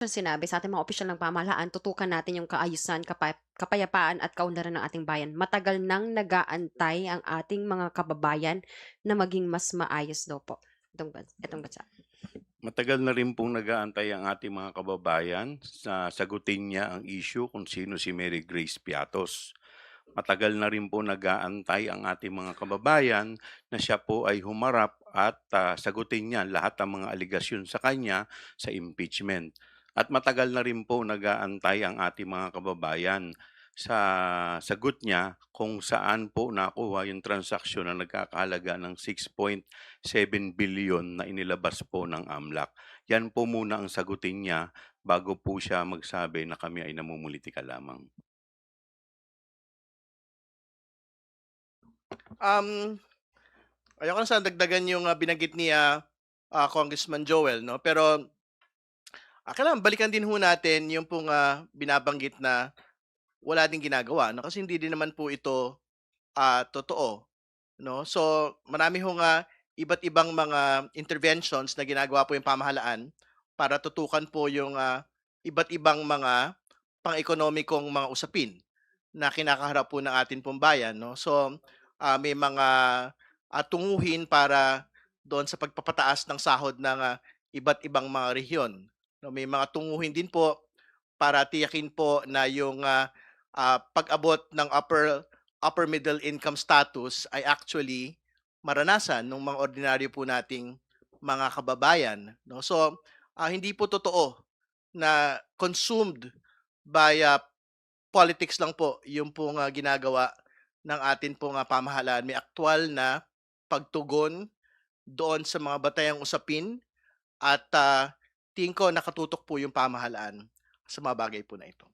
Sinabi sa ating mga opisyal ng pamahalaan, tutukan natin yung kaayusan, kapayapaan at kaunlaran ng ating bayan. Matagal nang nag-aantay ang ating mga kababayan na maging mas maayos daw po itong bansa. Matagal na rin pong nag-aantay ang ating mga kababayan sa sagutin niya ang issue kung sino si Mary Grace Piatos. Matagal na rin po nag-aantay ang ating mga kababayan na siya po ay humarap at sagutin niya lahat ng mga aligasyon sa kanya sa impeachment. At matagal na rin po nag-aantay ang ating mga kababayan sa sagot niya kung saan po nakuha yung transaksyon na nagkakahalaga ng 6.7 billion na inilabas po ng AMLAC. Yan po muna ang sagutin niya bago po siya magsabi na kami ay namumulitika lamang. Um, Ayoko na sana dagdagan yung, binanggit ni, Congressman Joel 'no, pero, kailangan balikan din ho natin yung pong, binabanggit na wala ding ginagawa 'no, kasi hindi din naman po ito, totoo 'no. So, marami hong, iba't ibang mga interventions na ginagawa po yung pamahalaan para tutukan po yung, iba't ibang mga pang-ekonomikong mga usapin na kinakaharap po ng ating pong bayan 'no. So, may mga, tunguhin para doon sa pagpapataas ng sahod ng, iba't ibang mga rehiyon 'no. May mga tunguhin din po para tiyakin po na yung, pag-abot ng upper upper middle income status ay actually maranasan ng mga ordinaryo po nating mga kababayan 'no. So, hindi po totoo na consumed by, politics lang po yung pong, ginagawa ng atin pong, pamahalaan. May aktuwal na pagtugon doon sa mga batayang usapin at, tingin ko nakatutok po yung pamahalaan sa mga bagay po na ito.